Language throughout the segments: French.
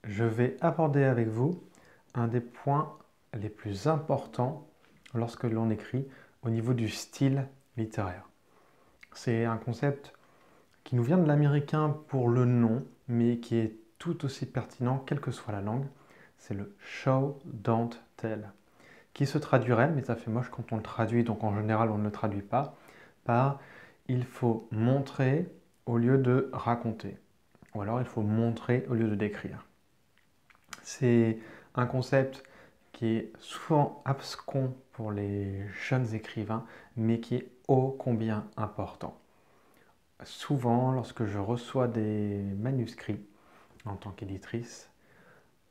je vais aborder avec vous un des points les plus importants lorsque l'on écrit au niveau du style littéraire. C'est un concept qui nous vient de l'américain pour le nom, mais qui est tout aussi pertinent quelle que soit la langue. C'est le show, don't tell, qui se traduirait, mais ça fait moche quand on le traduit, donc en général on ne le traduit pas, par il faut montrer au lieu de raconter, ou alors il faut montrer au lieu de décrire. C'est un concept qui est souvent abscon pour les jeunes écrivains, mais qui est ô combien important. Souvent, lorsque je reçois des manuscrits en tant qu'éditrice,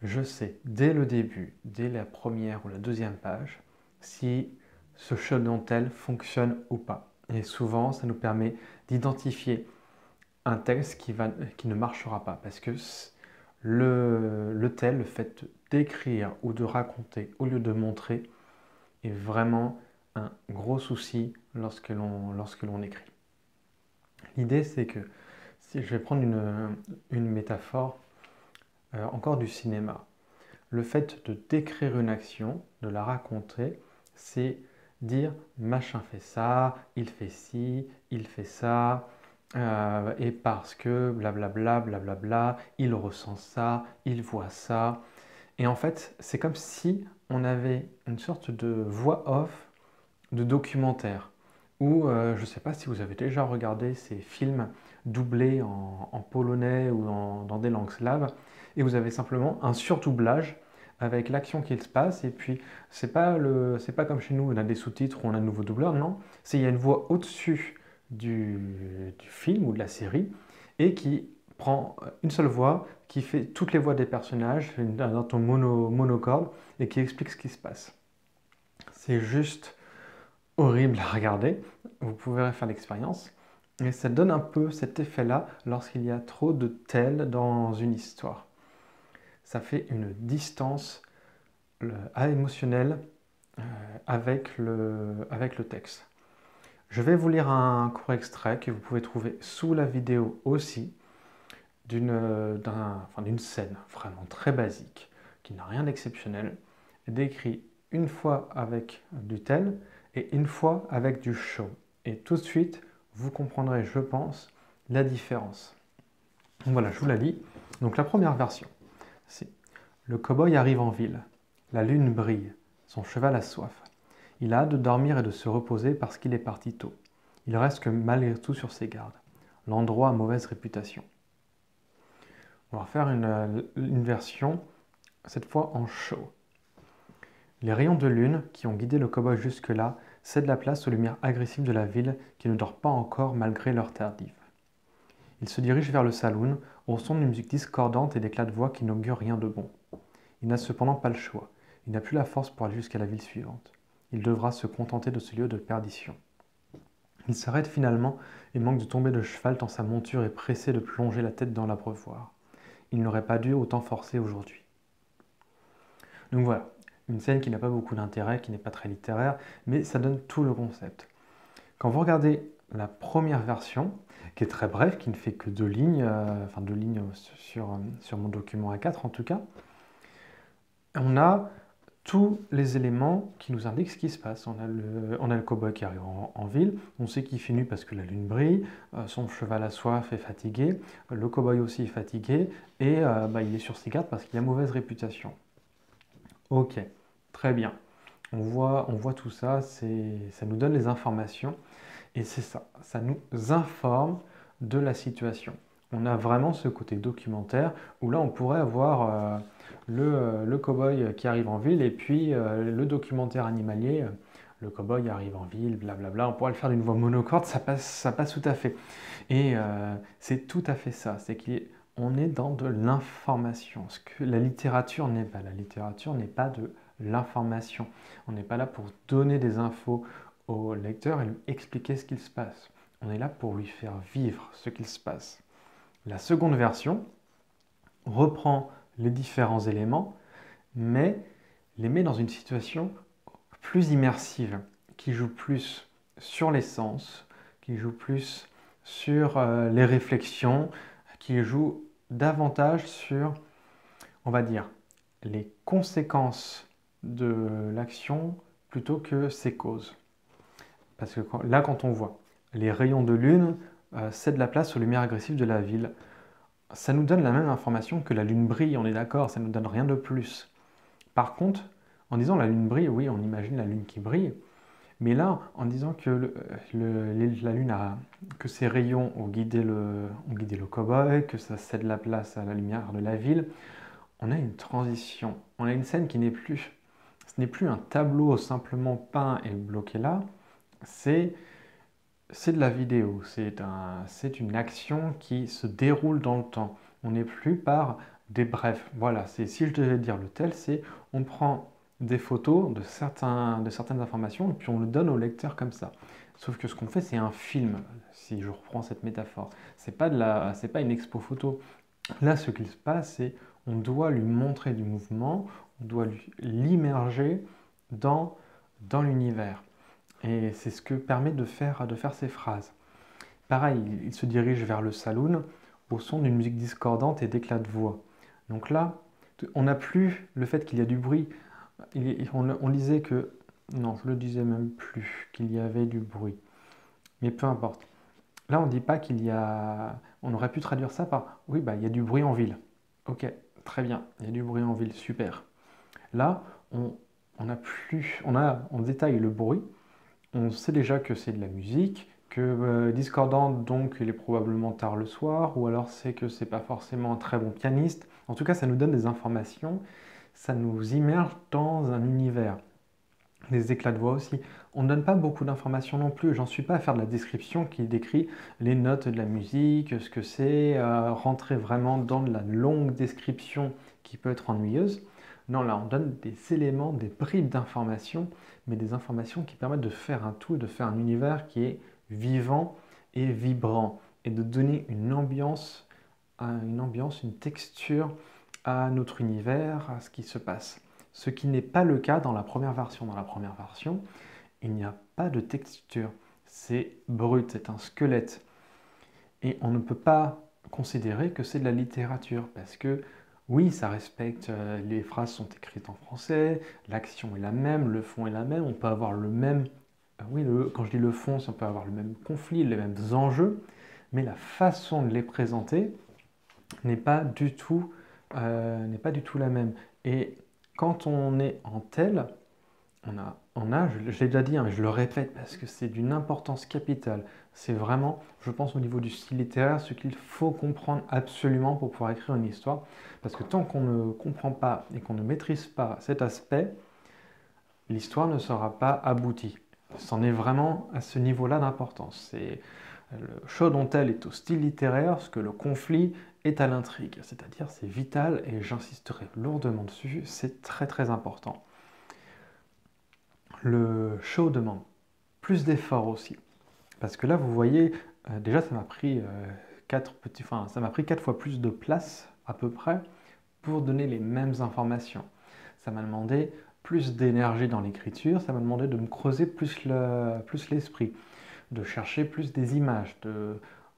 je sais dès le début, dès la première ou la deuxième page, si ce show don't tell fonctionne ou pas. Et souvent, ça nous permet d'identifier un texte qui ne marchera pas, parce que le fait d'écrire ou de raconter au lieu de montrer, est vraiment un gros souci lorsque l'on écrit. L'idée, c'est que, si je vais prendre une métaphore, encore du cinéma, le fait de décrire une action, de la raconter, c'est dire machin fait ça, il fait ci, il fait ça, et parce que blablabla, blablabla, il ressent ça, il voit ça. Et en fait, c'est comme si on avait une sorte de voix off de documentaire. Ou je ne sais pas si vous avez déjà regardé ces films doublés en polonais ou dans des langues slaves, et vous avez simplement un surdoublage avec l'action qui se passe, et puis c'est pas comme chez nous, on a des sous-titres ou on a un nouveau doubleur, non, il y a une voix au-dessus du film ou de la série, et qui prend une seule voix, qui fait toutes les voix des personnages, dans ton monocorde, et qui explique ce qui se passe. C'est juste horrible à regarder, vous pouvez faire l'expérience, et ça donne un peu cet effet-là lorsqu'il y a trop de tel dans une histoire. Ça fait une distance émotionnelle avec le texte. Je vais vous lire un court extrait que vous pouvez trouver sous la vidéo aussi, d'une scène vraiment très basique, qui n'a rien d'exceptionnel, décrit une fois avec du tel et une fois avec du show. Et tout de suite, vous comprendrez, je pense, la différence. Donc voilà, je vous la lis. Donc la première version, c'est: le cow-boy arrive en ville. La lune brille. Son cheval a soif. Il a hâte de dormir et de se reposer parce qu'il est parti tôt. Il reste que malgré tout sur ses gardes. L'endroit a mauvaise réputation. On va faire une version, cette fois en show. Les rayons de lune qui ont guidé le cow-boy jusque-là cèdent la place aux lumières agressives de la ville qui ne dort pas encore malgré l'heure tardive. Il se dirige vers le saloon au son d'une musique discordante et d'éclats de voix qui n'augurent rien de bon. Il n'a cependant pas le choix. Il n'a plus la force pour aller jusqu'à la ville suivante. Il devra se contenter de ce lieu de perdition. Il s'arrête finalement et manque de tomber de cheval tant sa monture est pressée de plonger la tête dans l'abreuvoir. Il n'aurait pas dû autant forcer aujourd'hui. Donc voilà, une scène qui n'a pas beaucoup d'intérêt, qui n'est pas très littéraire, mais ça donne tout le concept. Quand vous regardez la première version, qui est très brève, qui ne fait que 2 lignes, sur mon document A4 en tout cas, on a tous les éléments qui nous indiquent ce qui se passe. On a le cow-boy qui arrive en ville, on sait qu'il fait nuit parce que la lune brille, son cheval a soif et fatigué, le cow-boy aussi est fatigué, et il est sur ses gardes parce qu'il a mauvaise réputation. Ok, très bien. On voit tout ça, ça nous donne les informations, et c'est ça, ça nous informe de la situation. On a vraiment ce côté documentaire où là on pourrait avoir le cow-boy qui arrive en ville et puis le documentaire animalier, le cow-boy arrive en ville, blablabla. On pourrait le faire d'une voix monocorde, ça passe tout à fait. Et c'est tout à fait ça, c'est qu'on est dans de l'information. Ce que la littérature n'est pas. La littérature n'est pas de l'information. On n'est pas là pour donner des infos au lecteur et lui expliquer ce qu'il se passe. On est là pour lui faire vivre ce qu'il se passe. La seconde version reprend les différents éléments, mais les met dans une situation plus immersive, qui joue plus sur les sens, qui joue plus sur les réflexions, qui joue davantage sur on va dire, les conséquences de l'action plutôt que ses causes. Parce que là, quand on voit les rayons de lune cèdent la place aux lumières agressives de la ville, ça nous donne la même information que la lune brille, on est d'accord, ça ne nous donne rien de plus. Par contre, en disant la lune brille, oui, on imagine la lune qui brille, mais là, en disant que la lune que ses rayons ont guidé le cow-boy, que ça cède la place à la lumière de la ville, on a une transition. On a une scène qui ce n'est plus un tableau simplement peint et bloqué là, c'est de la vidéo, c'est une action qui se déroule dans le temps. On n'est plus par des brefs. Voilà, si je devais dire le tel, c'est on prend des photos de certaines informations et puis on le donne au lecteur comme ça. Sauf que ce qu'on fait, c'est un film, si je reprends cette métaphore. C'est pas une expo photo. Là, ce qu'il se passe, c'est on doit lui montrer du mouvement, on doit l'immerger dans l'univers. Et c'est ce que permet de faire ces phrases. Pareil, il se dirige vers le saloon au son d'une musique discordante et d'éclats de voix. Donc là, on n'a plus le fait qu'il y a du bruit. On disait que... Non, je le disais même plus, qu'il y avait du bruit. Mais peu importe. Là, on ne dit pas qu'il y a... On aurait pu traduire ça par... Oui, bah, il y a du bruit en ville. Ok, très bien, il y a du bruit en ville, super. Là, on détaille le bruit. On sait déjà que c'est de la musique, que discordante, donc il est probablement tard le soir, ou alors c'est que c'est pas forcément un très bon pianiste. En tout cas, ça nous donne des informations, ça nous immerge dans un univers. Les éclats de voix aussi. On ne donne pas beaucoup d'informations non plus. J'en suis pas à faire de la description qui décrit les notes de la musique, ce que c'est, rentrer vraiment dans de la longue description qui peut être ennuyeuse. Non, là, on donne des éléments, des bribes d'informations, mais des informations qui permettent de faire un tout, de faire un univers qui est vivant et vibrant, et de donner une texture à notre univers, à ce qui se passe. Ce qui n'est pas le cas dans la première version. Dans la première version, il n'y a pas de texture. C'est brut, c'est un squelette. Et on ne peut pas considérer que c'est de la littérature, parce que oui, ça respecte, les phrases sont écrites en français, l'action est la même, le fond est la même, on peut avoir le même, oui, quand je dis le fond, on peut avoir le même conflit, les mêmes enjeux, mais la façon de les présenter n'est pas du tout, la même. Et quand on est en tel, je l'ai déjà dit, hein, mais je le répète parce que c'est d'une importance capitale. C'est vraiment, je pense, au niveau du style littéraire, ce qu'il faut comprendre absolument pour pouvoir écrire une histoire. Parce que tant qu'on ne comprend pas et qu'on ne maîtrise pas cet aspect, l'histoire ne sera pas aboutie. C'en est vraiment à ce niveau-là d'importance. C'est le show dont elle est au style littéraire, ce que le conflit est à l'intrigue. C'est-à-dire, c'est vital et j'insisterai lourdement dessus, c'est très très important. Le show demande plus d'efforts aussi. Parce que là, vous voyez, déjà, ça m'a pris 4 fois plus de place, à peu près, pour donner les mêmes informations. Ça m'a demandé plus d'énergie dans l'écriture, ça m'a demandé de me creuser plus l'esprit, de chercher plus des images,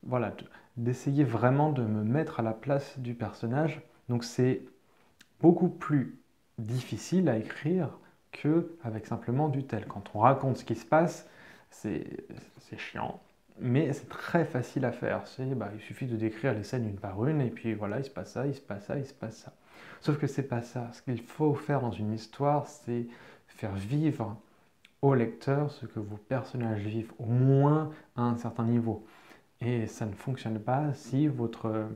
voilà, d'essayer vraiment de me mettre à la place du personnage. Donc c'est beaucoup plus difficile à écrire qu'avec simplement du tel. Quand on raconte ce qui se passe, c'est chiant, mais c'est très facile à faire. Il suffit de décrire les scènes une par une, et puis voilà, il se passe ça, il se passe ça, il se passe ça. Sauf que c'est pas ça. Ce qu'il faut faire dans une histoire, c'est faire vivre au lecteur ce que vos personnages vivent, au moins à un certain niveau. Et ça ne fonctionne pas si votre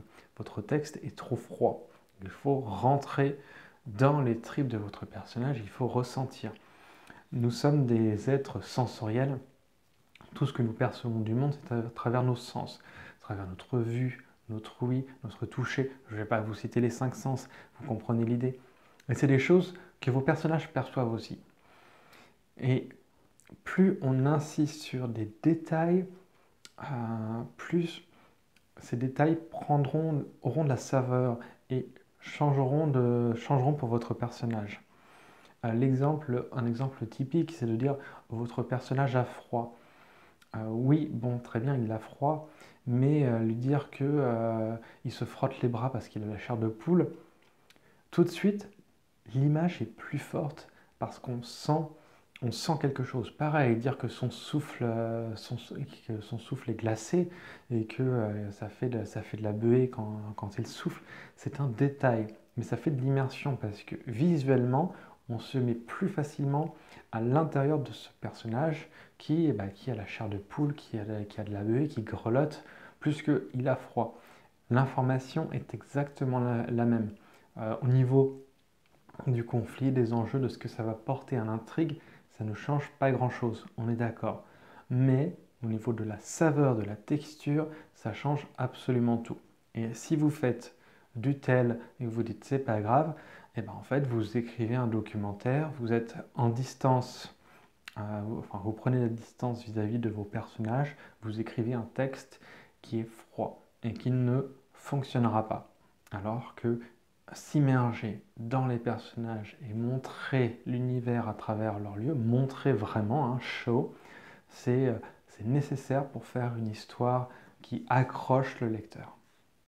texte est trop froid. Il faut rentrer dans les tripes de votre personnage, il faut ressentir. Nous sommes des êtres sensoriels. Tout ce que nous percevons du monde, c'est à travers nos sens, à travers notre vue, notre ouïe, notre toucher. Je ne vais pas vous citer les 5 sens, vous comprenez l'idée. Et c'est des choses que vos personnages perçoivent aussi. Et plus on insiste sur des détails, plus ces détails auront de la saveur et changeront pour votre personnage. Un exemple typique, c'est de dire votre personnage a froid. Oui, bon, très bien, il a froid, mais lui dire que il se frotte les bras parce qu'il a la chair de poule, tout de suite, l'image est plus forte parce on sent quelque chose. Pareil, dire que que son souffle est glacé et que ça fait de la buée quand il souffle, c'est un détail. Mais ça fait de l'immersion parce que visuellement, on se met plus facilement à l'intérieur de ce personnage qui a la chair de poule, qui a de la buée, qui grelotte, plus qu'il a froid. L'information est exactement la même. Au niveau du conflit, des enjeux, de ce que ça va porter à l'intrigue, ça ne change pas grand-chose, on est d'accord. Mais au niveau de la saveur, de la texture, ça change absolument tout. Et si vous faites du tel et que vous dites c'est pas grave, et ben en fait vous écrivez un documentaire, vous êtes en distance, enfin vous prenez la distance vis-à-vis de vos personnages, vous écrivez un texte qui est froid et qui ne fonctionnera pas. Alors que s'immerger dans les personnages et montrer l'univers à travers leur lieu, montrer vraiment un show, c'est nécessaire pour faire une histoire qui accroche le lecteur.